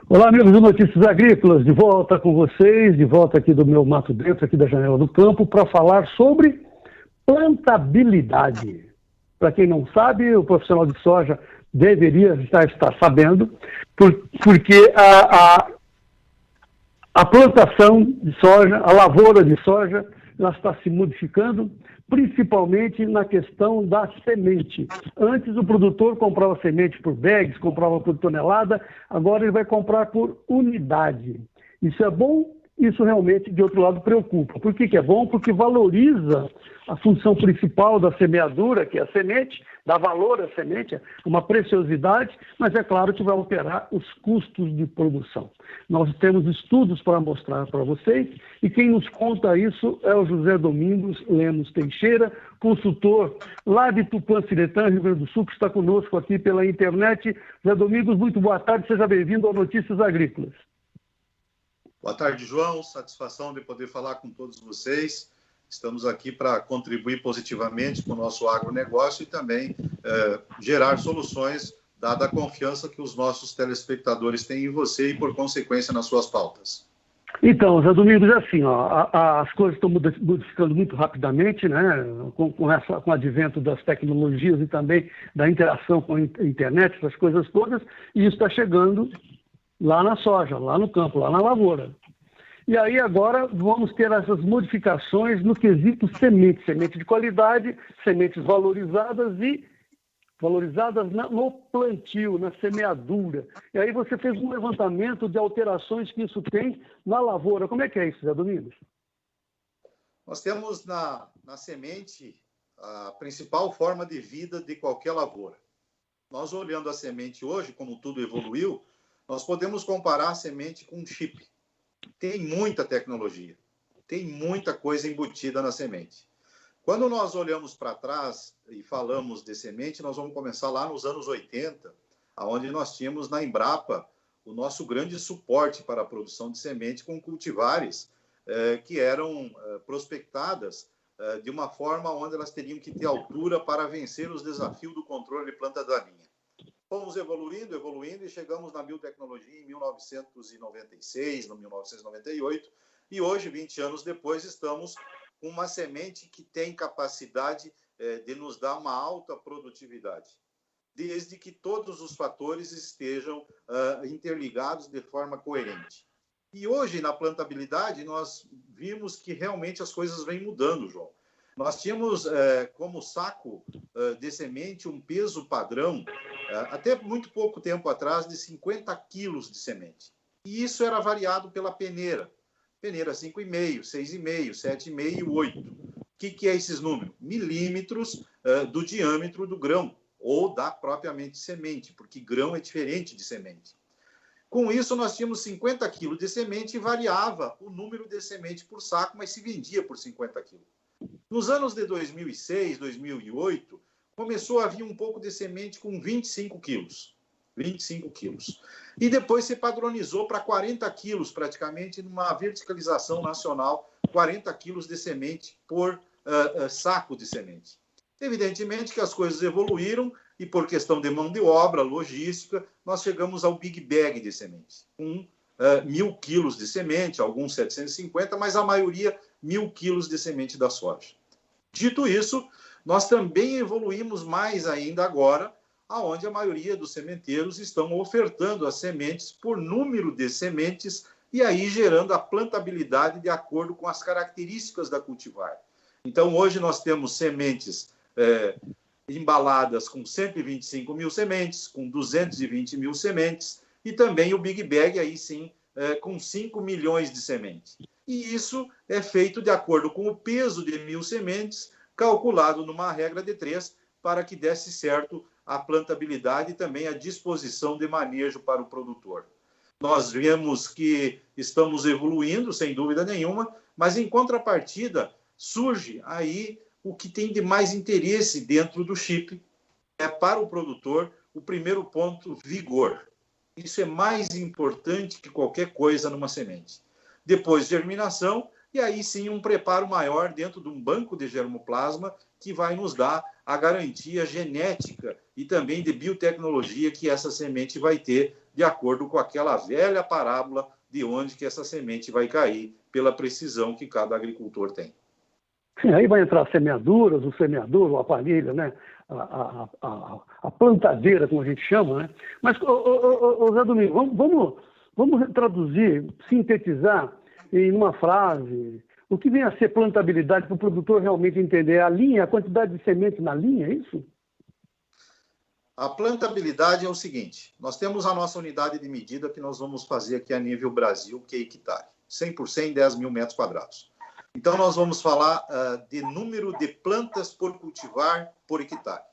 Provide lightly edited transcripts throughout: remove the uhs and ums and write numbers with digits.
Olá, amigos do Notícias Agrícolas, de volta com vocês, de volta aqui do meu Mato Dentro, aqui da Janela do Campo, para falar sobre plantabilidade. Para quem não sabe, o profissional de soja deveria estar sabendo, porque a plantação de soja, a lavoura de soja, ela está se modificando, principalmente na questão da semente. Antes o produtor comprava semente por bags, comprava por tonelada, agora ele vai comprar por unidade. Isso é bom? Isso realmente, de outro lado, preocupa. Por que é bom? Porque valoriza a função principal da semeadura, que é a semente, dá valor à semente, uma preciosidade, mas é claro que vai alterar os custos de produção. Nós temos estudos para mostrar para vocês, e quem nos conta isso é o José Domingos Lemos Teixeira, consultor lá de Tupã-Siretã, Rio Grande do Sul, que está conosco aqui pela internet. José Domingos, muito boa tarde, seja bem-vindo ao Notícias Agrícolas. Boa tarde, João. Satisfação de poder falar com todos vocês. Estamos aqui para contribuir positivamente com o nosso agronegócio e também gerar soluções, dada a confiança que os nossos telespectadores têm em você e, por consequência, nas suas pautas. Então, Zé Domingos, é assim, as coisas estão modificando muito rapidamente, né, com o advento das tecnologias e também da interação com a internet, essas coisas todas, e isso está chegando lá na soja, lá no campo, lá na lavoura. E aí agora vamos ter essas modificações no quesito semente, semente de qualidade, sementes valorizadas no plantio, na semeadura. E aí você fez um levantamento de alterações que isso tem na lavoura. Como é que é isso, Zé Domingos? Nós temos na semente a principal forma de vida de qualquer lavoura. Nós olhando a semente hoje, como tudo evoluiu, nós podemos comparar a semente com um chip. Tem muita tecnologia, tem muita coisa embutida na semente. Quando nós olhamos para trás e falamos de semente, nós vamos começar lá nos anos 80, onde nós tínhamos na Embrapa o nosso grande suporte para a produção de semente com cultivares que eram prospectadas de uma forma onde elas teriam que ter altura para vencer os desafios do controle de planta daninha. Fomos evoluindo e chegamos na biotecnologia em 1996, no 1998, e hoje, 20 anos depois, estamos com uma semente que tem capacidade de nos dar uma alta produtividade, desde que todos os fatores estejam interligados de forma coerente. E hoje, na plantabilidade, nós vimos que realmente as coisas vêm mudando, João. Nós tínhamos como saco de semente um peso padrão, até muito pouco tempo atrás, de 50 quilos de semente. E isso era variado pela peneira. Peneira 5,5, 6,5, 7,5 e 8. O que é esses números? Milímetros do diâmetro do grão, ou da propriamente semente, porque grão é diferente de semente. Com isso, nós tínhamos 50 quilos de semente e variava o número de semente por saco, mas se vendia por 50 quilos. Nos anos de 2006, 2008, começou a vir um pouco de semente com 25 quilos. 25 quilos. E depois se padronizou para 40 quilos, praticamente, numa verticalização nacional, 40 quilos de semente por saco de semente. Evidentemente que as coisas evoluíram e, por questão de mão de obra, logística, nós chegamos ao Big Bag de semente, com 1.000 quilos de semente, alguns 750, mas a maioria 1.000 quilos de semente da soja. Dito isso, nós também evoluímos mais ainda agora, aonde a maioria dos sementeiros estão ofertando as sementes por número de sementes e aí gerando a plantabilidade de acordo com as características da cultivar. Então, hoje nós temos sementes embaladas com 125 mil sementes, com 220 mil sementes e também o Big Bag, aí sim, com 5 milhões de sementes. E isso é feito de acordo com o peso de 1.000 sementes, calculado numa regra de 3, para que desse certo a plantabilidade e também a disposição de manejo para o produtor. Nós vemos que estamos evoluindo, sem dúvida nenhuma, mas em contrapartida surge aí o que tem de mais interesse dentro do chip, para o produtor, o primeiro ponto, vigor. Isso é mais importante que qualquer coisa numa semente. Depois, germinação, e aí sim um preparo maior dentro de um banco de germoplasma que vai nos dar a garantia genética e também de biotecnologia que essa semente vai ter de acordo com aquela velha parábola de onde que essa semente vai cair, pela precisão que cada agricultor tem. Sim, aí vai entrar semeaduras, o semeador, o aparelho, né? A plantadeira, como a gente chama, né? Mas, Zé Domingos, vamos traduzir, sintetizar em uma frase o que vem a ser plantabilidade para o produtor realmente entender a linha, a quantidade de semente na linha, é isso? A plantabilidade é o seguinte, nós temos a nossa unidade de medida que nós vamos fazer aqui a nível Brasil, que é hectare, 100 por 100, 10 mil metros quadrados. Então, nós vamos falar de número de plantas por cultivar por hectare.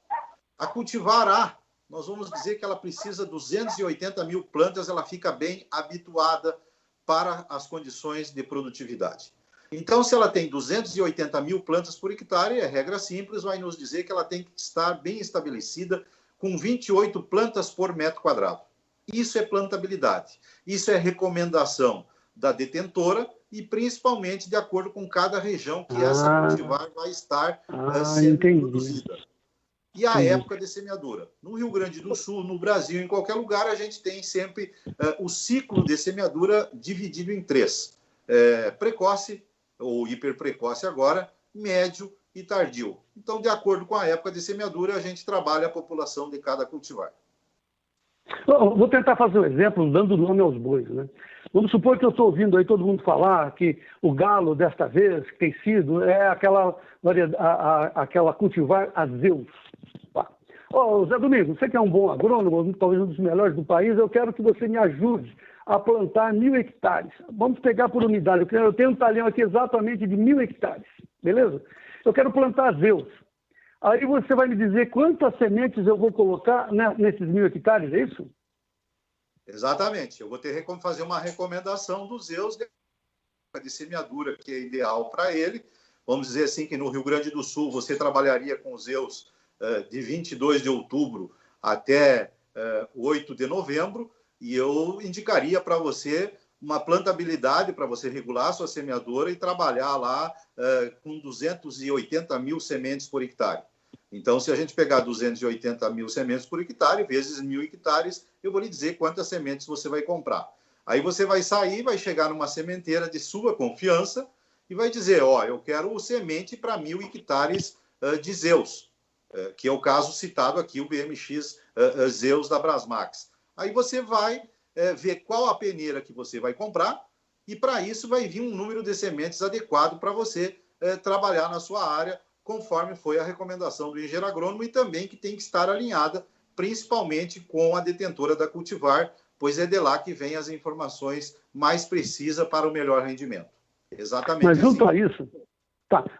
A cultivar A, nós vamos dizer que ela precisa de 280 mil plantas, ela fica bem habituada para as condições de produtividade. Então, se ela tem 280 mil plantas por hectare, é regra simples, vai nos dizer que ela tem que estar bem estabelecida com 28 plantas por metro quadrado. Isso é plantabilidade. Isso é recomendação da detentora e principalmente de acordo com cada região que essa cultivar vai estar sendo produzida. E a época de semeadura. No Rio Grande do Sul, no Brasil, em qualquer lugar, a gente tem sempre o ciclo de semeadura dividido em 3. Precoce, ou hiperprecoce agora, médio e tardio. Então, de acordo com a época de semeadura, a gente trabalha a população de cada cultivar. Vou tentar fazer um exemplo, dando nome aos bois, né? Vamos supor que eu estou ouvindo aí todo mundo falar que o galo, desta vez, que tem sido, é aquela cultivar Azeus. Zé Domingos, você que é um bom agrônomo, talvez um dos melhores do país, eu quero que você me ajude a plantar 1.000 hectares. Vamos pegar por unidade. Eu tenho um talhão aqui exatamente de 1.000 hectares, beleza? Eu quero plantar Azeus. Aí você vai me dizer quantas sementes eu vou colocar nesses 1.000 hectares, é isso? Exatamente. Eu vou ter que fazer uma recomendação dos Zeus de semeadura, que é ideal para ele. Vamos dizer assim que no Rio Grande do Sul você trabalharia com os Zeus de 22 de outubro até 8 de novembro, e eu indicaria para você uma plantabilidade para você regular a sua semeadora e trabalhar lá com 280 mil sementes por hectare. Então, se a gente pegar 280 mil sementes por hectare, vezes 1.000 hectares, eu vou lhe dizer quantas sementes você vai comprar. Aí você vai sair, vai chegar numa sementeira de sua confiança e vai dizer, eu quero semente para 1.000 hectares de Zeus, que é o caso citado aqui, o BMX Zeus da Brasmax. Aí você vai ver qual a peneira que você vai comprar e, para isso, vai vir um número de sementes adequado para você trabalhar na sua área, conforme foi a recomendação do engenheiro agrônomo e também que tem que estar alinhada, principalmente com a detentora da cultivar, pois é de lá que vem as informações mais precisas para o melhor rendimento. Exatamente. Mas junto a isso,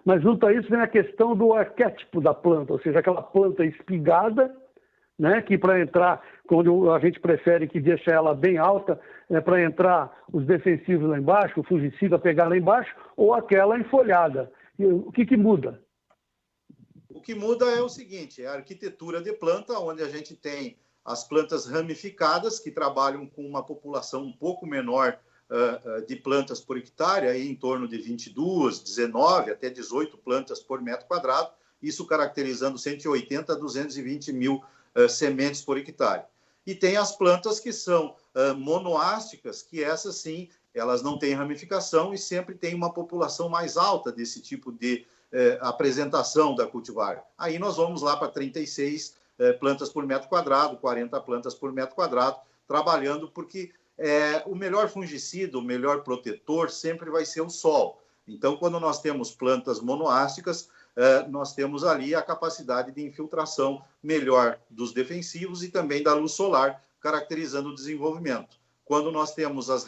mas junto a isso vem a questão do arquétipo da planta, ou seja, aquela planta espigada, né, que para entrar, quando a gente prefere que deixe ela bem alta, para entrar os defensivos lá embaixo, o fungicida pegar lá embaixo, ou aquela enfolhada. E o que muda? O que muda é o seguinte, é a arquitetura de planta, onde a gente tem as plantas ramificadas, que trabalham com uma população um pouco menor de plantas por hectare, aí em torno de 22, 19, até 18 plantas por metro quadrado, isso caracterizando 180 a 220 mil sementes por hectare. E tem as plantas que são monoásticas, que essas sim, elas não têm ramificação e sempre tem uma população mais alta desse tipo de apresentação da cultivar. Aí nós vamos lá para 36 plantas por metro quadrado, 40 plantas por metro quadrado, trabalhando porque o melhor fungicida, o melhor protetor sempre vai ser o sol. Então, quando nós temos plantas monoásticas, nós temos ali a capacidade de infiltração melhor dos defensivos e também da luz solar, caracterizando o desenvolvimento. Quando nós temos as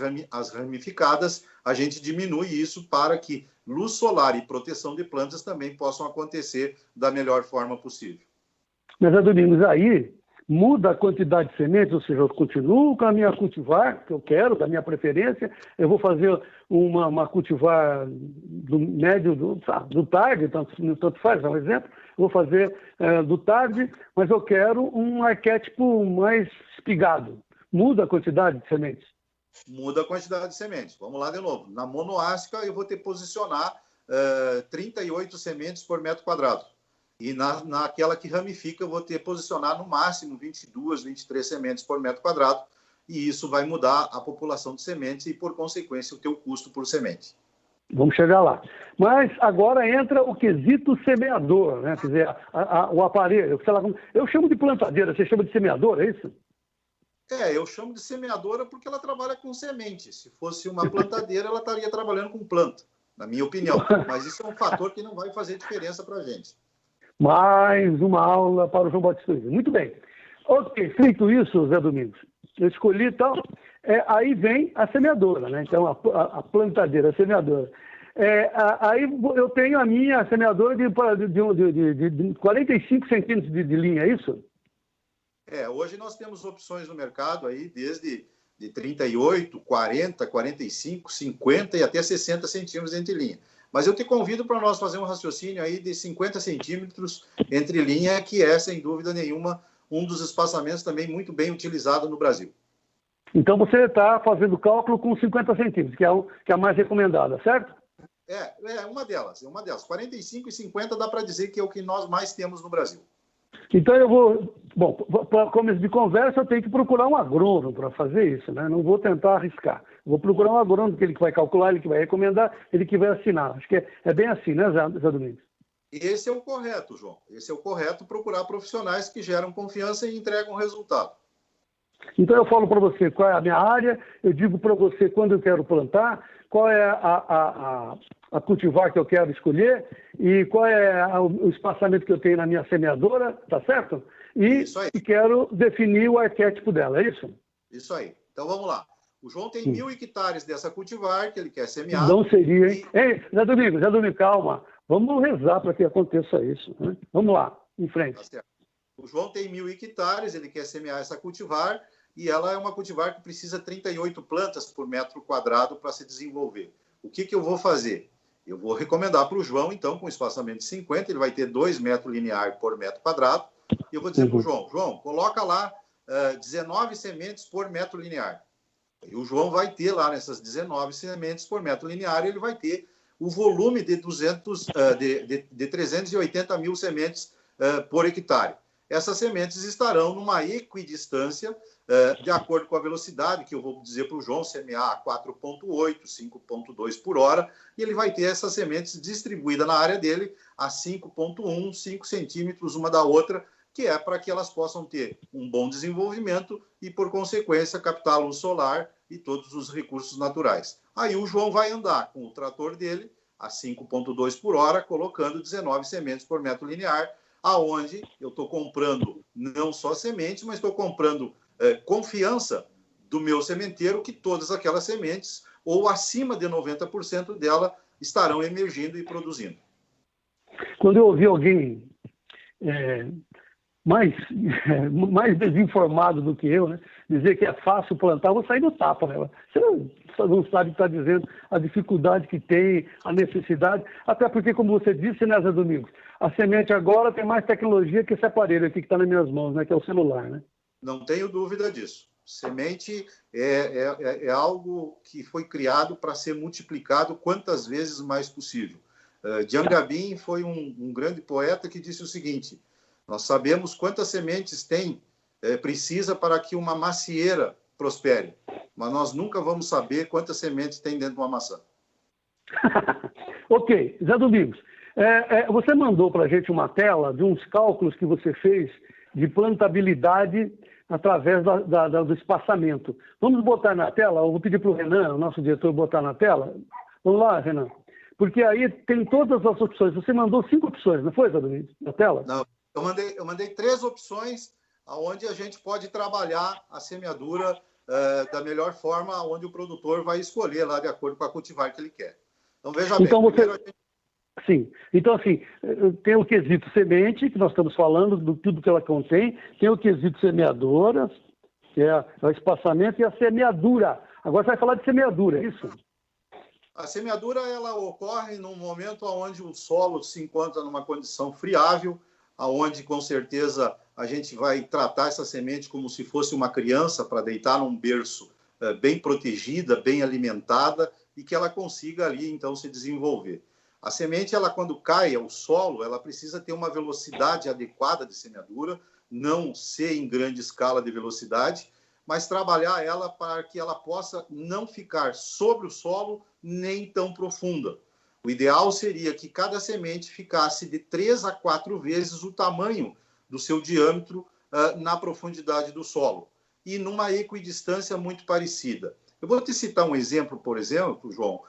ramificadas, a gente diminui isso para que luz solar e proteção de plantas também possam acontecer da melhor forma possível. Mas, Domingos, aí muda a quantidade de sementes, ou seja, eu continuo com a minha cultivar, que eu quero, da minha preferência, eu vou fazer uma cultivar do médio, do tarde, tanto faz, é um exemplo, vou fazer do tarde, mas eu quero um arquétipo mais espigado. Muda a quantidade de sementes? Muda a quantidade de sementes. Vamos lá de novo. Na monoástica, eu vou ter que posicionar 38 sementes por metro quadrado. E naquela que ramifica, eu vou ter que posicionar no máximo 22, 23 sementes por metro quadrado. e isso vai mudar a população de sementes e, por consequência, o teu custo por semente. Vamos chegar lá. Mas agora entra o quesito semeador, né? Quer dizer, o aparelho, sei lá, eu chamo de plantadeira, você chama de semeador, é isso? Eu chamo de semeadora porque ela trabalha com semente. Se fosse uma plantadeira, ela estaria trabalhando com planta, na minha opinião. Mas isso é um fator que não vai fazer diferença para a gente. Mais uma aula para o João Batista. Muito bem. Ok, feito isso, Zé Domingos, eu escolhi e tal, aí vem a semeadora, né? Então, a plantadeira, a semeadora. Aí eu tenho a minha semeadora de 45 centímetros de linha, é isso? Hoje nós temos opções no mercado aí desde de 38, 40, 45, 50 e até 60 centímetros entre linha. Mas eu te convido para nós fazer um raciocínio aí de 50 centímetros entre linha, que é, sem dúvida nenhuma, um dos espaçamentos também muito bem utilizado no Brasil. Então você está fazendo cálculo com 50 centímetros, que é a mais recomendada, certo? Uma delas. 45 e 50 dá para dizer que é o que nós mais temos no Brasil. Então eu vou... Bom, para começo de conversa, eu tenho que procurar um agrônomo para fazer isso, né? Não vou tentar arriscar. Vou procurar um agrônomo, ele que vai calcular, ele que vai recomendar, ele que vai assinar. Acho que é bem assim, né, Zé Domingos? Esse é o correto, João. Esse é o correto, procurar profissionais que geram confiança e entregam resultado. Então eu falo para você qual é a minha área, eu digo para você quando eu quero plantar, qual é a cultivar que eu quero escolher e qual é o espaçamento que eu tenho na minha semeadora, tá certo? E quero definir o arquétipo dela, é isso? Isso aí. Então vamos lá. O João tem 1.000 hectares dessa cultivar que ele quer semear. Não seria, hein? Ei, Zé Domingos, calma. Vamos rezar para que aconteça isso, né? Vamos lá, em frente. Tá certo. O João tem 1.000 hectares, ele quer semear essa cultivar e ela é uma cultivar que precisa 38 plantas por metro quadrado para se desenvolver. O que eu vou fazer? Eu vou recomendar para o João, então, com espaçamento de 50, ele vai ter 2 metros lineares por metro quadrado. E eu vou dizer para o João, coloca lá 19 sementes por metro linear. E o João vai ter lá nessas 19 sementes por metro linear, ele vai ter o volume de 380 mil sementes por hectare. Essas sementes estarão numa equidistância de acordo com a velocidade, que eu vou dizer para o João semear a 4,8, 5,2 por hora, e ele vai ter essas sementes distribuídas na área dele a 5,1, 5 centímetros uma da outra, que é para que elas possam ter um bom desenvolvimento e, por consequência, captar luz solar e todos os recursos naturais. Aí o João vai andar com o trator dele a 5,2 por hora, colocando 19 sementes por metro linear, aonde eu estou comprando não só semente, mas estou comprando confiança do meu sementeiro que todas aquelas sementes, ou acima de 90% dela, estarão emergindo e produzindo. Quando eu ouvi alguém mais desinformado do que eu, né, dizer que é fácil plantar, eu vou sair no tapa, né? Você não sabe o que está dizendo, a dificuldade que tem, a necessidade, até porque, como você disse, né, Zé Domingos, a semente agora tem mais tecnologia que esse aparelho aqui que está nas minhas mãos, né, que é o celular, né? Não tenho dúvida disso. Semente é algo que foi criado para ser multiplicado quantas vezes mais possível. Jean Gabin foi um grande poeta que disse o seguinte: nós sabemos quantas sementes precisa para que uma macieira prospere, mas nós nunca vamos saber quantas sementes tem dentro de uma maçã. Ok, Zé Domingos, você mandou para a gente uma tela de uns cálculos que você fez de plantabilidade através do espaçamento. Vamos botar na tela? Eu vou pedir para o Renan, o nosso diretor, botar na tela. Vamos lá, Renan. Porque aí tem todas as opções. Você mandou 5 opções, não foi, Zé Domingos, na tela? Não, eu mandei 3 opções onde a gente pode trabalhar a semeadura da melhor forma, onde o produtor vai escolher lá de acordo com a cultivar que ele quer. Então, veja bem. Sim. Então, assim, tem o quesito semente, que nós estamos falando, de tudo que ela contém, tem o quesito semeadora, que é o espaçamento, e a semeadura. Agora você vai falar de semeadura, é isso? A semeadura ela ocorre num momento onde o solo se encontra numa condição friável, onde, com certeza, a gente vai tratar essa semente como se fosse uma criança para deitar num berço bem protegida, bem alimentada, e que ela consiga ali, então, se desenvolver. A semente, ela, quando cai ao solo, ela precisa ter uma velocidade adequada de semeadura, não ser em grande escala de velocidade, mas trabalhar ela para que ela possa não ficar sobre o solo nem tão profunda. O ideal seria que cada semente ficasse de 3 a 4 vezes o tamanho do seu diâmetro na profundidade do solo e numa equidistância muito parecida. Eu vou te citar um exemplo, por exemplo, João,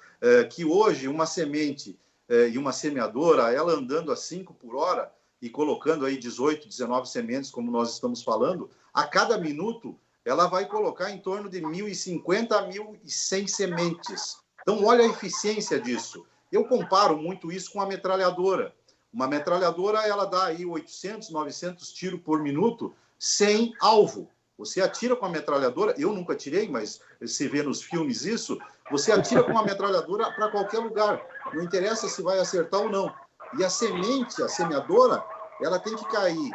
que hoje uma semente e uma semeadora, ela andando a 5 por hora e colocando aí 18, 19 sementes, como nós estamos falando, a cada minuto ela vai colocar em torno de 1.050 a 1.100 sementes. Então, olha a eficiência disso. Eu comparo muito isso com a metralhadora. Uma metralhadora, ela dá aí 800, 900 tiros por minuto sem alvo. Você atira com a metralhadora, eu nunca atirei, mas se vê nos filmes isso, você atira com a metralhadora para qualquer lugar. Não interessa se vai acertar ou não. E a semente, a semeadora, ela tem que cair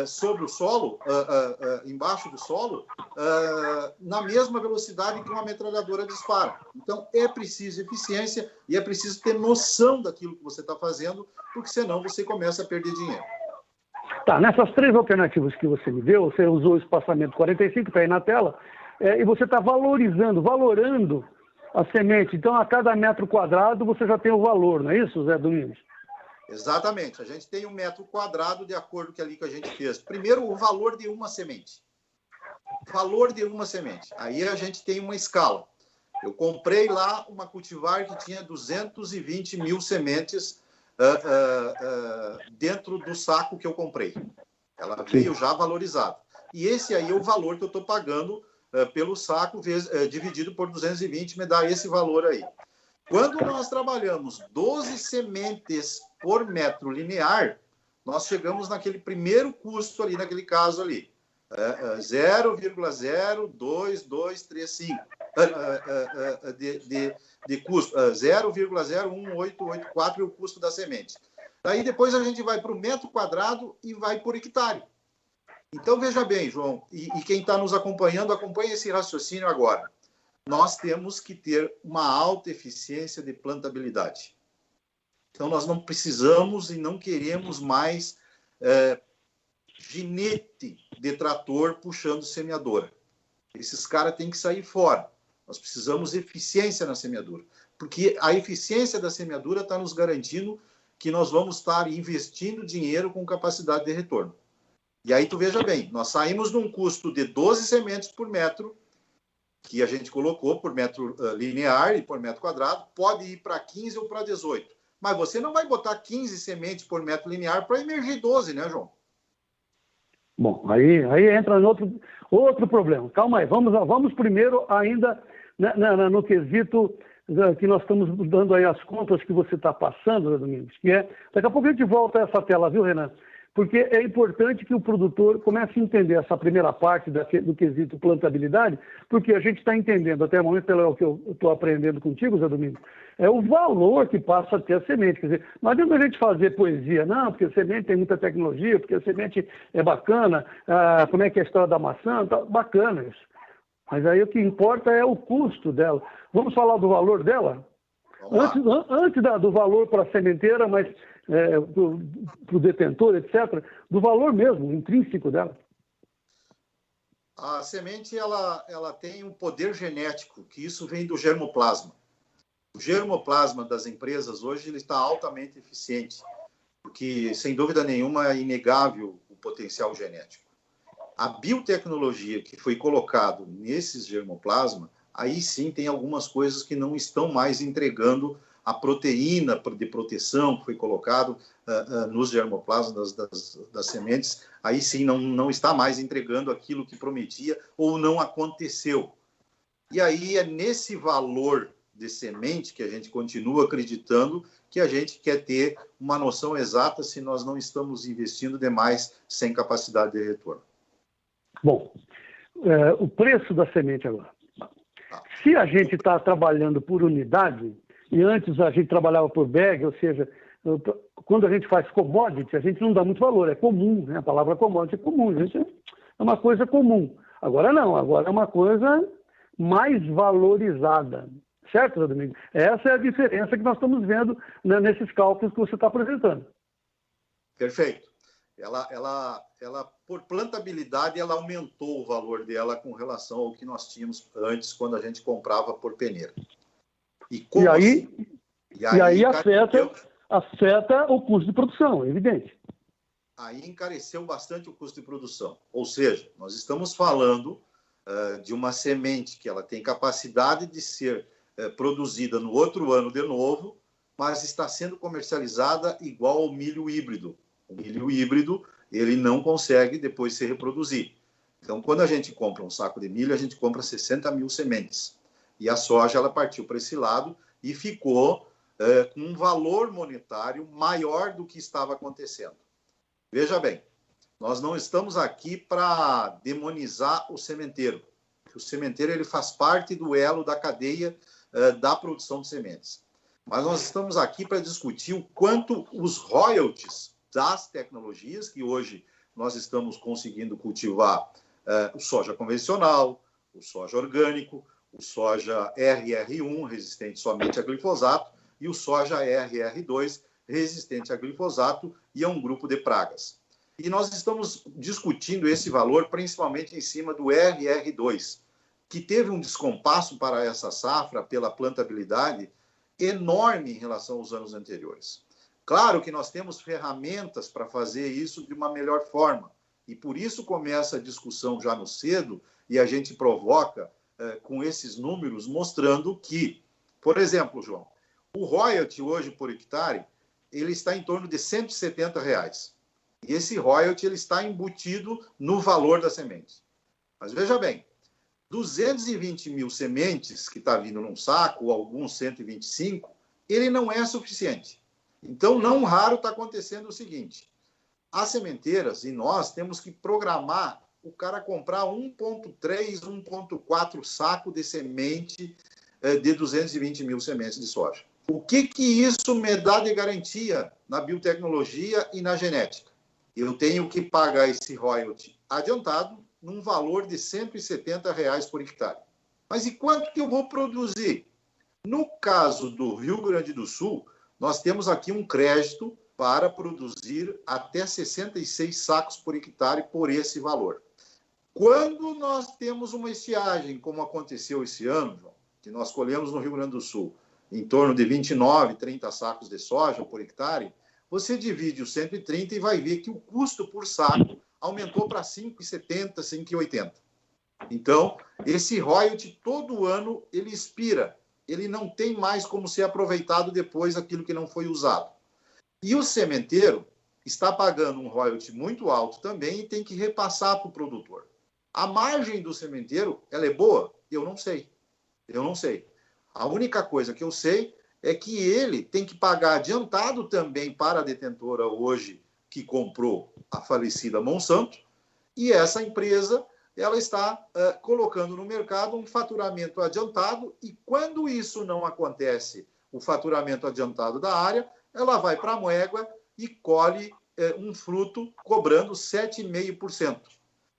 sobre o solo, embaixo do solo, na mesma velocidade que uma metralhadora dispara. Então, é preciso eficiência e é preciso ter noção daquilo que você está fazendo, porque senão você começa a perder dinheiro. Tá, nessas 3 alternativas que você me deu, você usou o espaçamento 45, está aí na tela, e você está valorando a semente. Então, a cada metro quadrado você já tem o valor, não é isso, Zé Domingos? Exatamente. A gente tem 1 metro quadrado de acordo com ali que a gente fez. Primeiro, o valor de uma semente. Valor de uma semente. Aí a gente tem uma escala. Eu comprei lá uma cultivar que tinha 220 mil sementes dentro do saco que eu comprei. Ela veio já valorizada. E esse aí é o valor que eu estou pagando pelo saco, dividido por 220, me dá esse valor aí. Quando nós trabalhamos 12 sementes por metro linear, nós chegamos naquele primeiro custo ali, naquele caso ali. 0,02235 de custo, 0,01884 é o custo da semente. Aí depois a gente vai para o metro quadrado e vai por hectare. Então veja bem, João, e quem está nos acompanhando, acompanha esse raciocínio agora. Nós temos que ter uma alta eficiência de plantabilidade. Então nós não precisamos e não queremos mais ginete de trator puxando semeadora. Esses caras têm que sair fora. Nós precisamos de eficiência na semeadura, porque a eficiência da semeadura está nos garantindo que nós vamos estar investindo dinheiro com capacidade de retorno. E aí tu veja bem, nós saímos de um custo de 12 sementes por metro, que a gente colocou por metro linear e por metro quadrado, pode ir para 15 ou para 18. Mas você não vai botar 15 sementes por metro linear para emergir 12, né, João? Bom, aí entra outro problema. Calma aí, vamos primeiro ainda no quesito que nós estamos dando aí as contas que você está passando, né, Domingos, que daqui a pouco a gente volta a essa tela, viu, Renan? Porque é importante que o produtor comece a entender essa primeira parte do quesito plantabilidade, porque a gente está entendendo, até o momento, pelo que eu estou aprendendo contigo, Zé Domingos, é o valor que passa a ter a semente. Quer dizer, não adianta a gente fazer poesia, não, porque a semente tem muita tecnologia, porque a semente é bacana, como é que é a história da maçã, tá bacana isso. Mas aí o que importa é o custo dela. Vamos falar do valor dela? Antes do valor para a sementeira, mas para o detentor, etc., do valor mesmo, intrínseco dela. A semente ela tem um poder genético, que isso vem do germoplasma. O germoplasma das empresas hoje ele está altamente eficiente, porque, sem dúvida nenhuma, é inegável o potencial genético. A biotecnologia que foi colocado nesses germoplasma, aí sim tem algumas coisas que não estão mais entregando a proteína de proteção que foi colocado nos germoplasmas das sementes, aí sim não está mais entregando aquilo que prometia ou não aconteceu. E aí é nesse valor de semente que a gente continua acreditando que a gente quer ter uma noção exata se nós não estamos investindo demais sem capacidade de retorno. Bom, o preço da semente agora. Se a gente está trabalhando por unidade, e antes a gente trabalhava por bag, ou seja, quando a gente faz commodity, a gente não dá muito valor, é comum, né? A palavra commodity é comum, é uma coisa comum. Agora não, agora é uma coisa mais valorizada. Certo, Domingo? Essa é a diferença que nós estamos vendo, né, nesses cálculos que você está apresentando. Perfeito. ela, por plantabilidade, ela aumentou o valor dela com relação ao que nós tínhamos antes, quando a gente comprava por peneira. E como assim? E aí afeta o custo de produção, é evidente. Aí encareceu bastante o custo de produção. Ou seja, nós estamos falando de uma semente que ela tem capacidade de ser produzida no outro ano de novo, mas está sendo comercializada igual ao milho híbrido. O milho híbrido, ele não consegue depois se reproduzir. Então, quando a gente compra um saco de milho, a gente compra 60 mil sementes. E a soja, ela partiu para esse lado e ficou com um valor monetário maior do que estava acontecendo. Veja bem, nós não estamos aqui para demonizar o sementeiro. O sementeiro ele faz parte do elo da cadeia da produção de sementes. Mas nós estamos aqui para discutir o quanto os royalties das tecnologias, que hoje nós estamos conseguindo cultivar o soja convencional, o soja orgânico, o soja RR1, resistente somente a glifosato, e o soja RR2, resistente a glifosato e a um grupo de pragas. E nós estamos discutindo esse valor principalmente em cima do RR2, que teve um descompasso para essa safra pela plantabilidade enorme em relação aos anos anteriores. Claro que nós temos ferramentas para fazer isso de uma melhor forma, e por isso começa a discussão já no cedo, e a gente provoca com esses números, mostrando que, por exemplo, João, o royalty hoje por hectare, ele está em torno de R$170. E esse royalty ele está embutido no valor da semente. Mas veja bem, 220 mil sementes que está vindo num saco, ou alguns 125, ele não é suficiente. Então, não raro está acontecendo o seguinte, as sementeiras e nós temos que programar o cara comprar 1,3, 1,4 saco de semente de 220 mil sementes de soja. O que isso me dá de garantia na biotecnologia e na genética? Eu tenho que pagar esse royalty adiantado num valor de R$170 por hectare. Mas e quanto que eu vou produzir? No caso do Rio Grande do Sul, nós temos aqui um crédito para produzir até 66 sacos por hectare por esse valor. Quando nós temos uma estiagem, como aconteceu esse ano, João, que nós colhemos no Rio Grande do Sul, em torno de 29, 30 sacos de soja por hectare, você divide os 130 e vai ver que o custo por saco aumentou para 5,70, 5,80. Então, esse royalty todo ano ele expira. Ele não tem mais como ser aproveitado depois aquilo que não foi usado. E o sementeiro está pagando um royalty muito alto também e tem que repassar para o produtor. A margem do sementeiro, ela é boa? Eu não sei. A única coisa que eu sei é que ele tem que pagar adiantado também para a detentora hoje que comprou a falecida Monsanto, e essa empresa ela está colocando no mercado um faturamento adiantado, e quando isso não acontece, o faturamento adiantado da área, ela vai para a Moégua e colhe um fruto cobrando 7,5%.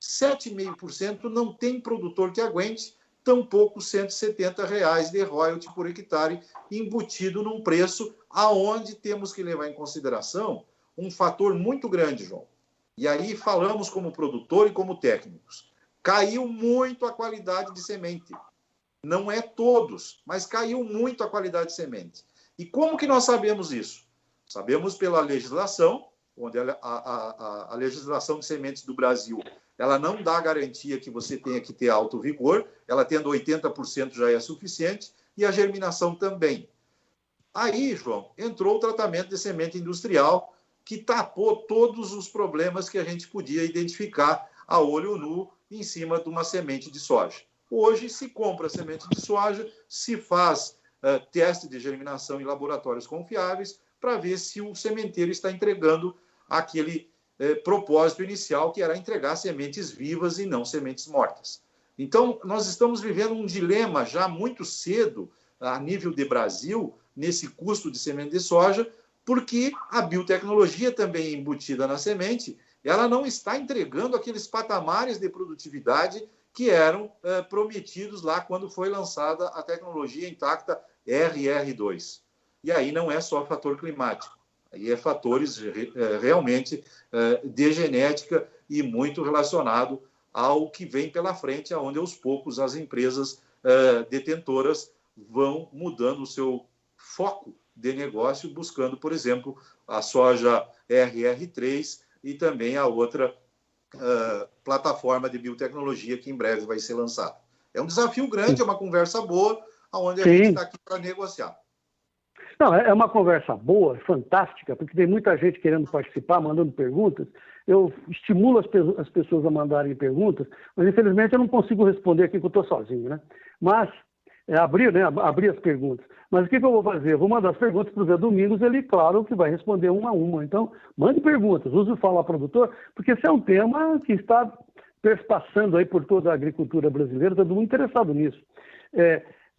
7,5% não tem produtor que aguente, tampouco R$170 de royalty por hectare embutido num preço aonde temos que levar em consideração um fator muito grande, João. E aí falamos como produtor e como técnicos. Caiu muito a qualidade de semente. Não é todos, mas caiu muito a qualidade de semente. E como que nós sabemos isso? Sabemos pela legislação, onde a legislação de sementes do Brasil, ela não dá garantia que você tenha que ter alto vigor, ela tendo 80% já é suficiente, e a germinação também. Aí, João, entrou o tratamento de semente industrial, que tapou todos os problemas que a gente podia identificar a olho nu em cima de uma semente de soja. Hoje se compra semente de soja, se faz teste de germinação em laboratórios confiáveis para ver se o sementeiro está entregando aquele propósito inicial, que era entregar sementes vivas e não sementes mortas. Então, nós estamos vivendo um dilema já muito cedo, a nível de Brasil, nesse custo de semente de soja, porque a biotecnologia também embutida na semente, ela não está entregando aqueles patamares de produtividade que eram prometidos lá quando foi lançada a tecnologia intacta RR2. E aí não é só fator climático. E é fatores realmente de genética e muito relacionado ao que vem pela frente, aonde aos poucos as empresas detentoras vão mudando o seu foco de negócio, buscando, por exemplo, a soja RR3 e também a outra plataforma de biotecnologia que em breve vai ser lançada. É um desafio grande, é uma conversa boa, onde a gente está aqui para negociar. Não, é uma conversa boa, fantástica, porque tem muita gente querendo participar, mandando perguntas. Eu estimulo as pessoas a mandarem perguntas, mas infelizmente eu não consigo responder aqui, que eu estou sozinho, né? Mas abrir as perguntas. Mas o que eu vou fazer? Eu vou mandar as perguntas para o Zé Domingos, ele, claro, que vai responder uma a uma. Então, mande perguntas, use o Fala Produtor, porque esse é um tema que está perspassando aí por toda a agricultura brasileira, todo mundo interessado nisso.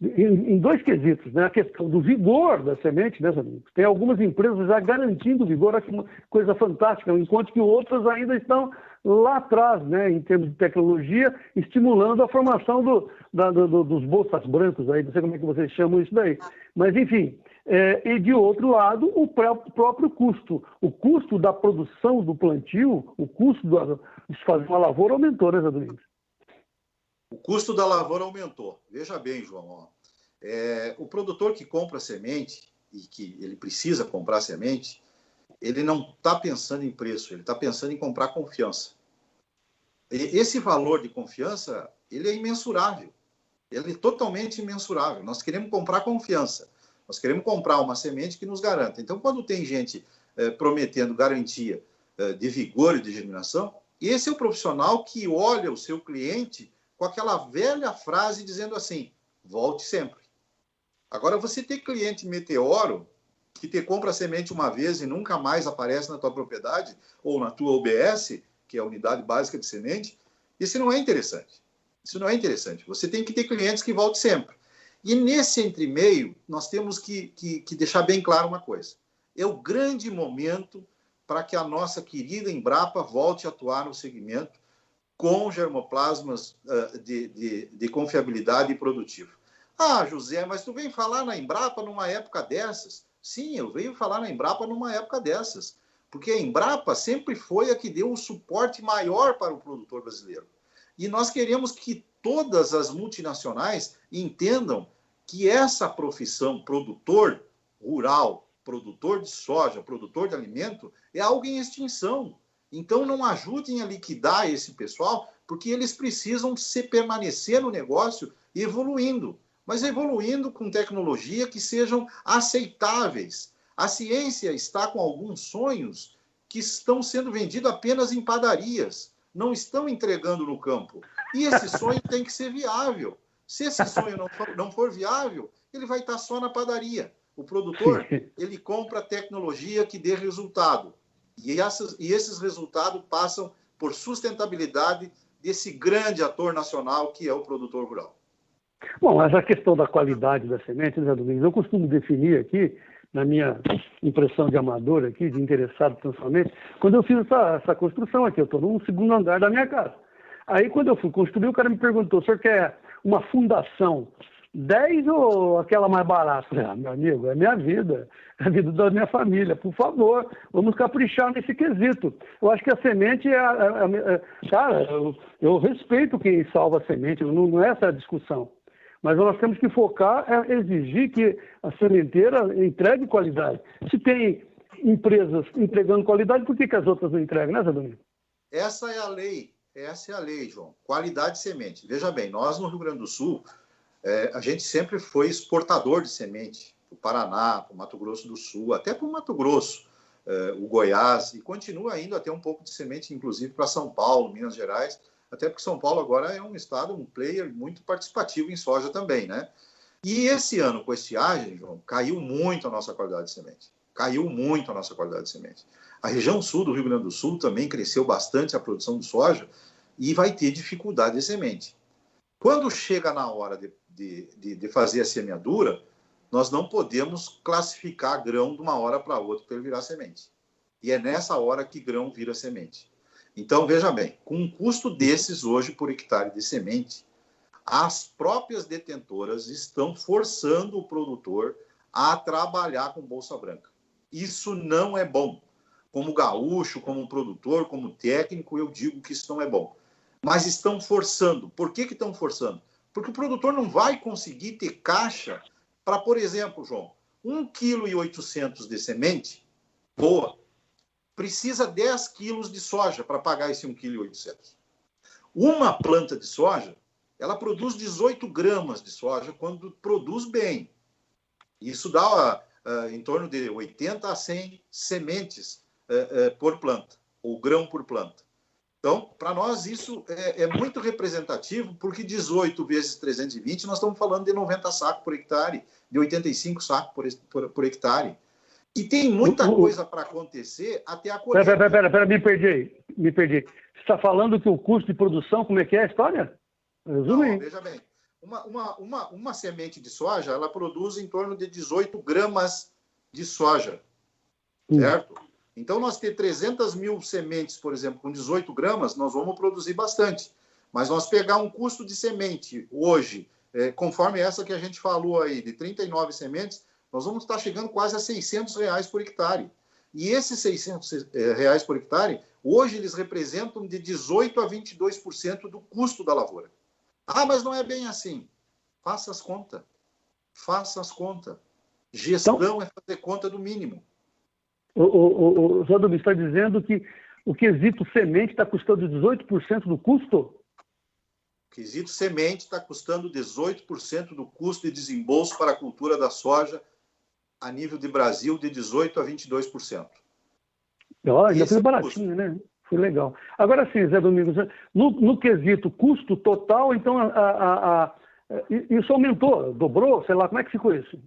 Em dois quesitos, né? A questão do vigor da semente, né, Domingos? Tem algumas empresas já garantindo o vigor, olha que uma coisa fantástica, enquanto que outras ainda estão lá atrás, né, em termos de tecnologia, estimulando a formação dos bolsas brancos, aí, não sei como é que vocês chamam isso daí. Mas, enfim, e de outro lado, o próprio custo. O custo da produção do plantio, o custo de fazer uma lavoura aumentou, né, Zé Domingos? O custo da lavoura aumentou. Veja bem, João, o produtor que compra semente, e que ele precisa comprar semente, ele não está pensando em preço, ele está pensando em comprar confiança. E esse valor de confiança, ele é imensurável. Ele é totalmente imensurável. Nós queremos comprar confiança. Nós queremos comprar uma semente que nos garanta. Então, quando tem gente prometendo garantia de vigor e de germinação, esse é o profissional que olha o seu cliente com aquela velha frase dizendo assim, volte sempre. Agora, você tem cliente meteoro que te compra a semente uma vez e nunca mais aparece na tua propriedade ou na tua UBS, que é a unidade básica de semente, isso não é interessante. Isso não é interessante. Você tem que ter clientes que voltem sempre. E nesse entremeio, nós temos que deixar bem claro uma coisa. É o grande momento para que a nossa querida Embrapa volte a atuar no segmento com germoplasmas de confiabilidade e produtivo. Ah, José, mas tu vem falar na Embrapa numa época dessas? Sim, eu venho falar na Embrapa numa época dessas, porque a Embrapa sempre foi a que deu um suporte maior para o produtor brasileiro. E nós queremos que todas as multinacionais entendam que essa profissão, produtor rural, produtor de soja, produtor de alimento, é algo em extinção. Então, não ajudem a liquidar esse pessoal, porque eles precisam permanecer no negócio evoluindo, mas evoluindo com tecnologia que sejam aceitáveis. A ciência está com alguns sonhos que estão sendo vendidos apenas em padarias, não estão entregando no campo. E esse sonho tem que ser viável. Se esse sonho não for viável, ele vai estar só na padaria. O produtor, ele compra tecnologia que dê resultado. E esses resultados passam por sustentabilidade desse grande ator nacional que é o produtor rural. Bom, mas a questão da qualidade da semente, Zé Domingos, eu costumo definir aqui, na minha impressão de amador aqui, de interessado transformante, quando eu fiz essa construção aqui, eu estou no segundo andar da minha casa. Aí, quando eu fui construir, o cara me perguntou, o senhor quer uma fundação 10 ou aquela mais barata? Eu falei, meu amigo, é minha vida, é a vida da minha família, por favor, vamos caprichar nesse quesito. Eu acho que a semente cara, eu respeito quem salva a semente, não é essa a discussão. Mas nós temos que focar, exigir que a sementeira entregue qualidade. Se tem empresas entregando qualidade, por que as outras não entregam, né, Zé Domingos? Essa é a lei, João. Qualidade de semente. Veja bem, nós no Rio Grande do Sul, a gente sempre foi exportador de semente. Para o Paraná, para o Mato Grosso do Sul, até para o Mato Grosso, o Goiás, e continua indo até um pouco de semente, inclusive para São Paulo, Minas Gerais, até porque São Paulo agora é um estado, um player muito participativo em soja também, né? E esse ano, com a estiagem, João, caiu muito a nossa qualidade de semente. Caiu muito a nossa qualidade de semente. A região sul do Rio Grande do Sul também cresceu bastante a produção de soja e vai ter dificuldade de semente. Quando chega na hora de fazer a semeadura, nós não podemos classificar grão de uma hora para outra para ele virar semente. E é nessa hora que grão vira semente. Então, veja bem, com um custo desses hoje por hectare de semente, as próprias detentoras estão forçando o produtor a trabalhar com bolsa branca. Isso não é bom. Como gaúcho, como produtor, como técnico, eu digo que isso não é bom. Mas estão forçando. Por que estão forçando? Porque o produtor não vai conseguir ter caixa para, por exemplo, João, 1,8 kg de semente boa precisa 10 quilos de soja para pagar esse 1,8 kg. Uma planta de soja, ela produz 18 gramas de soja quando produz bem. Isso dá em torno de 80 a 100 sementes por planta, ou grão por planta. Então, para nós, isso é muito representativo, porque 18 vezes 320, nós estamos falando de 90 sacos por hectare, de 85 sacos por hectare. E tem muita coisa para acontecer até a colheita. Pera, me perdi. Você está falando que o custo de produção, como é que é a história? Não, veja bem. Uma semente de soja, ela produz em torno de 18 gramas de soja, certo? Então, nós ter 300 mil sementes, por exemplo, com 18 gramas, nós vamos produzir bastante. Mas nós pegar um custo de semente hoje, conforme essa que a gente falou aí, de 39 sementes, nós vamos estar chegando quase a R$600 por hectare. E esses R$600 por hectare, hoje eles representam de 18% a 22% do custo da lavoura. Ah, mas não é bem assim. Faça as contas. Gestão então, é fazer conta do mínimo. O Zé Domingos está dizendo que o quesito semente está custando 18% do custo? O quesito semente está custando 18% do custo de desembolso para a cultura da soja a nível de Brasil, de 18% a 22%. Ainda foi baratinho, né? Foi legal. Agora sim, Zé Domingos, no quesito custo total, então isso aumentou, dobrou, sei lá, como é que ficou isso?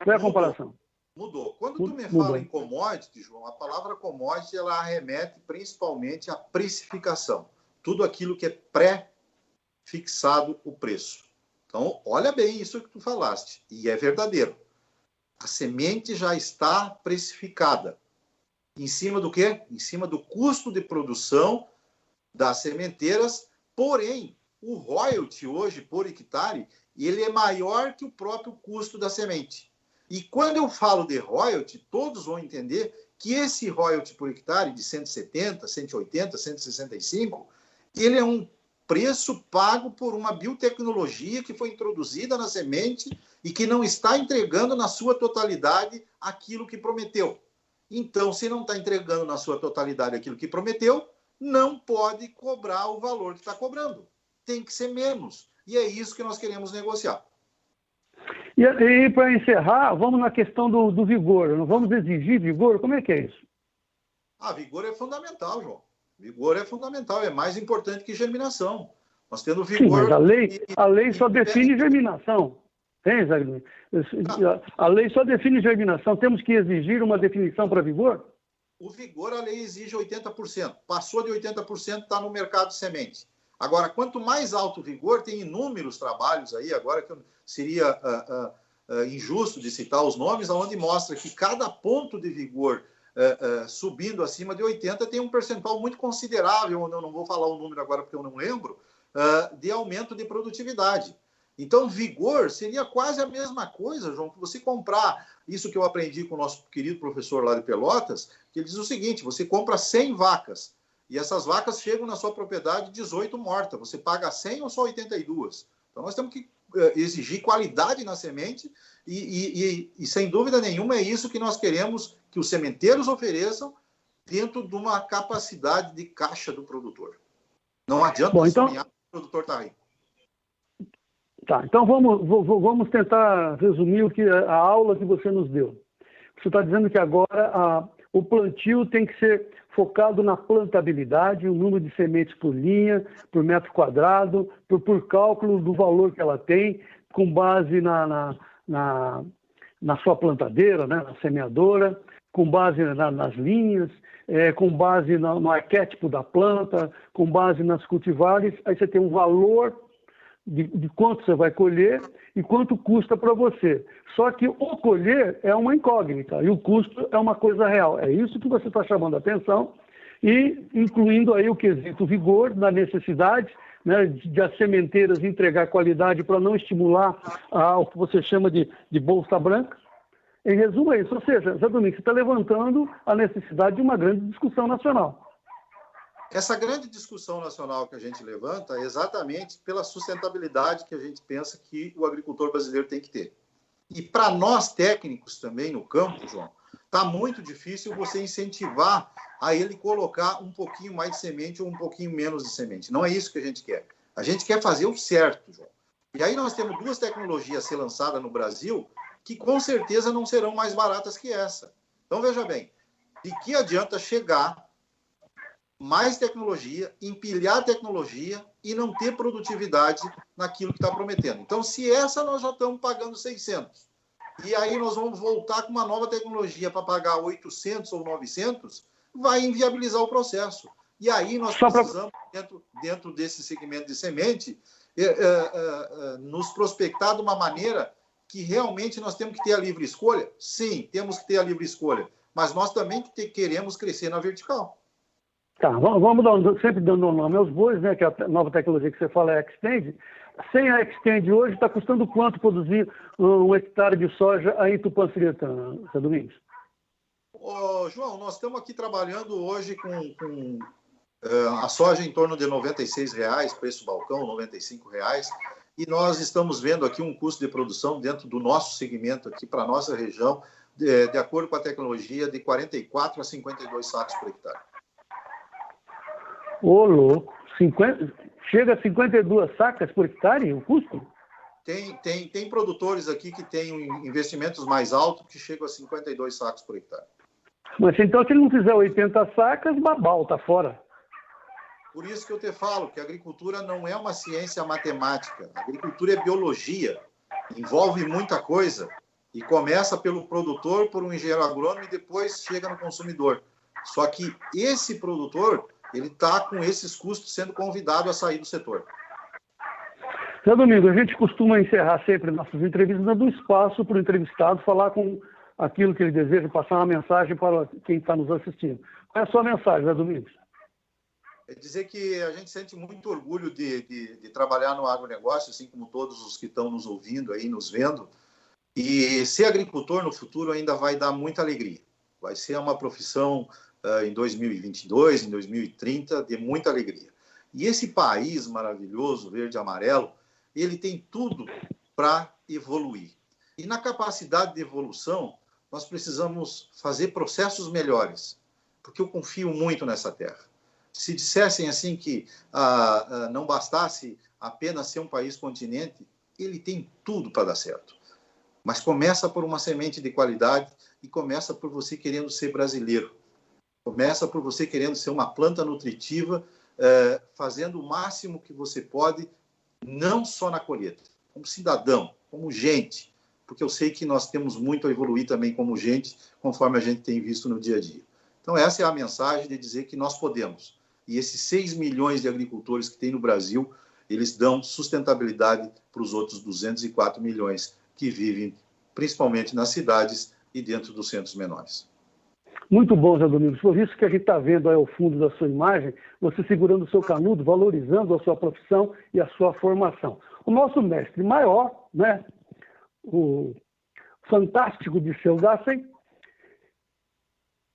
Qual é a comparação? Mudou. Quando tu me fala em commodity, João, a palavra commodity ela arremete principalmente à precificação. Tudo aquilo que é pré-fixado o preço. Então, olha bem isso que tu falaste. E é verdadeiro. A semente já está precificada. Em cima do quê? Em cima do custo de produção das sementeiras. Porém, o royalty hoje, por hectare, ele é maior que o próprio custo da semente. E quando eu falo de royalty, todos vão entender que esse royalty por hectare de 170, 180, 165, ele é um preço pago por uma biotecnologia que foi introduzida na semente e que não está entregando na sua totalidade aquilo que prometeu. Então, se não está entregando na sua totalidade aquilo que prometeu, não pode cobrar o valor que está cobrando. Tem que ser menos. E é isso que nós queremos negociar. E para encerrar, vamos na questão do vigor. Não vamos exigir vigor? Como é que é isso? Vigor é fundamental, João. Vigor é fundamental, é mais importante que germinação. Nós temos vigor... Sim, mas a lei só define germinação. Tem, Zé? A lei só define germinação. Temos que exigir uma definição para vigor? O vigor, a lei exige 80%. Passou de 80%, está no mercado de semente. Agora, quanto mais alto o vigor, tem inúmeros trabalhos aí, agora que seria injusto de citar os nomes, onde mostra que cada ponto de vigor subindo acima de 80 tem um percentual muito considerável, eu não vou falar o número agora porque eu não lembro, de aumento de produtividade. Então, vigor seria quase a mesma coisa, João, que você comprar, isso que eu aprendi com o nosso querido professor lá de Pelotas, que ele diz o seguinte, você compra 100 vacas, e essas vacas chegam na sua propriedade 18 mortas. Você paga 100 ou só 82? Então, nós temos que exigir qualidade na semente e, sem dúvida nenhuma, é isso que nós queremos que os sementeiros ofereçam dentro de uma capacidade de caixa do produtor. Não adianta sonhar que o produtor está rico. Tá, então vamos tentar resumir a aula que você nos deu. Você está dizendo que agora o plantio tem que ser focado na plantabilidade, o número de sementes por linha, por metro quadrado, por cálculo do valor que ela tem, com base na sua plantadeira, né, na semeadora, com base nas linhas, com base no arquétipo da planta, com base nas cultivares. Aí você tem um valor de quanto você vai colher e quanto custa para você. Só que o colher é uma incógnita e o custo é uma coisa real. É isso que você está chamando a atenção e incluindo aí o quesito vigor, na necessidade, né, de as sementeiras entregar qualidade para não estimular o que você chama de bolsa branca Em resumo é isso. Ou seja, Zé Domingos, você está levantando a necessidade de uma grande discussão nacional. Essa grande discussão nacional que a gente levanta é exatamente pela sustentabilidade que a gente pensa que o agricultor brasileiro tem que ter. E para nós técnicos também no campo, João, está muito difícil você incentivar a ele colocar um pouquinho mais de semente ou um pouquinho menos de semente. Não é isso que a gente quer. A gente quer fazer o certo, João. E aí nós temos duas tecnologias a ser lançadas no Brasil que com certeza não serão mais baratas que essa. Então, veja bem, de que adianta chegar mais tecnologia, empilhar tecnologia e não ter produtividade naquilo que está prometendo. Então, se essa nós já estamos pagando 600, e aí nós vamos voltar com uma nova tecnologia para pagar 800 ou 900, vai inviabilizar o processo. E aí nós precisamos, dentro desse segmento de semente, nos prospectar de uma maneira que realmente nós temos que ter a livre escolha. Sim, temos que ter a livre escolha, mas nós também queremos crescer na vertical. Tá, vamos sempre dando um nome aos bois, né? Que a nova tecnologia que você fala é a Xtend. Sem a Xtend hoje, está custando quanto produzir um hectare de soja aí em Tupanciretã, Zé Domingos? João, nós estamos aqui trabalhando hoje com a soja em torno de R$ 96,00, preço balcão, R$ 95,00, e nós estamos vendo aqui um custo de produção dentro do nosso segmento aqui para a nossa região, de acordo com a tecnologia, de 44 a 52 sacos por hectare. Ô, louco, chega a 52 sacas por hectare o custo? Tem produtores aqui que têm investimentos mais altos que chegam a 52 sacos por hectare. Mas então, se ele não fizer 80 sacas, babau, tá fora. Por isso que eu te falo que a agricultura não é uma ciência matemática. A agricultura é biologia, envolve muita coisa e começa pelo produtor, por um engenheiro agrônomo e depois chega no consumidor. Só que esse produtor, ele está com esses custos sendo convidado a sair do setor. Zé Domingos, a gente costuma encerrar sempre nossas entrevistas dando espaço para o entrevistado falar com aquilo que ele deseja, passar uma mensagem para quem está nos assistindo. Qual é a sua mensagem, Zé Domingos? É dizer que a gente sente muito orgulho de trabalhar no agronegócio, assim como todos os que estão nos ouvindo aí, nos vendo. E ser agricultor no futuro ainda vai dar muita alegria. Vai ser uma profissão em 2022, em 2030, de muita alegria. E esse país maravilhoso, verde e amarelo, ele tem tudo para evoluir. E na capacidade de evolução, nós precisamos fazer processos melhores, porque eu confio muito nessa terra. Se dissessem assim que não bastasse apenas ser um país-continente, ele tem tudo para dar certo. Mas começa por uma semente de qualidade e começa por você querendo ser brasileiro. Começa por você querendo ser uma planta nutritiva, fazendo o máximo que você pode, não só na colheita, como cidadão, como gente, porque eu sei que nós temos muito a evoluir também como gente, conforme a gente tem visto no dia a dia. Então, essa é a mensagem de dizer que nós podemos. E esses 6 milhões de agricultores que tem no Brasil, eles dão sustentabilidade para os outros 204 milhões que vivem principalmente nas cidades e dentro dos centros menores. Muito bom, Zé Domingos. Por isso que a gente está vendo aí ao fundo da sua imagem, você segurando o seu canudo, valorizando a sua profissão e a sua formação. O nosso mestre maior, né, o fantástico Dirceu Gassen,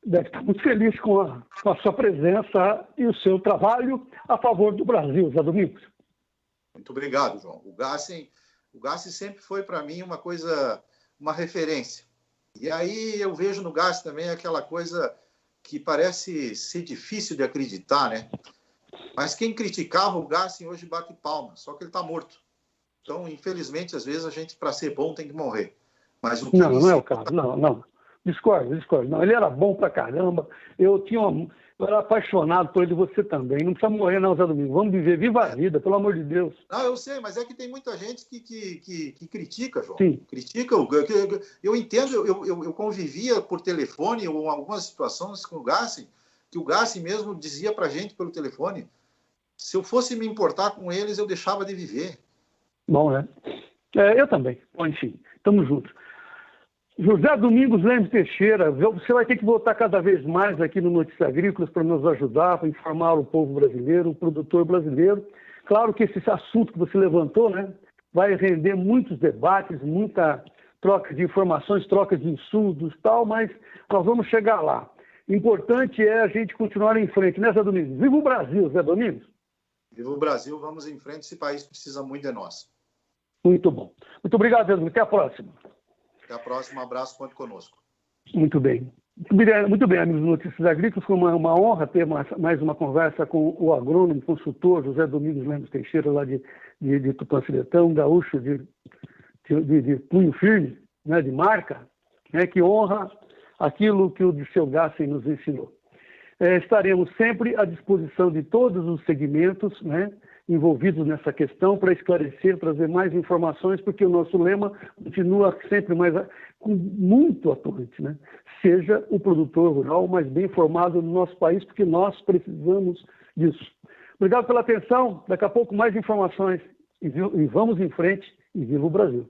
deve estar muito feliz com a sua presença e o seu trabalho a favor do Brasil, Zé Domingos. Muito obrigado, João. O Gassen sempre foi para mim uma referência. E aí eu vejo no Gassen também aquela coisa que parece ser difícil de acreditar, né? Mas quem criticava o Gassen hoje bate palma, só que ele está morto. Então, infelizmente, às vezes a gente, para ser bom, tem que morrer. Mas o que não é o caso, não. Discordo. Não, ele era bom pra caramba. Eu era apaixonado por ele, você também. Não precisa morrer, não, Zé Domingos. Vamos viver, viva a vida, pelo amor de Deus. Não, eu sei, mas é que tem muita gente que critica, João. Sim. Critica. Eu entendo, eu convivia por telefone ou em algumas situações com o Gassen, que o Gassen mesmo dizia pra gente pelo telefone, se eu fosse me importar com eles, eu deixava de viver. Bom, né? Eu também. Bom, enfim, estamos juntos. José Domingos Lemos Teixeira, você vai ter que voltar cada vez mais aqui no Notícias Agrícolas para nos ajudar, para informar o povo brasileiro, o produtor brasileiro. Claro que esse assunto que você levantou, né, vai render muitos debates, muita troca de informações, troca de insumos e tal, mas nós vamos chegar lá. Importante é a gente continuar em frente, né, Zé Domingos? Viva o Brasil, Zé Domingos! Viva o Brasil, vamos em frente, esse país precisa muito de nós. Muito bom. Muito obrigado, Zé Domingos. Até a próxima. Até a próxima, um abraço, conte conosco. Muito bem. Muito bem, amigos do Notícias Agrícolas, foi uma honra ter mais uma conversa com o agrônomo, consultor José Domingos Lemos Teixeira, lá de Tupanciretão, gaúcho de punho firme, né, de marca, né, que honra aquilo que o Dirceu Gassen nos ensinou. Estaremos sempre à disposição de todos os segmentos, né, envolvidos nessa questão para esclarecer, trazer mais informações, porque o nosso lema continua sempre muito atuante, né? Seja o produtor rural mais bem formado no nosso país, porque nós precisamos disso. Obrigado pela atenção. Daqui a pouco mais informações e vamos em frente e viva o Brasil.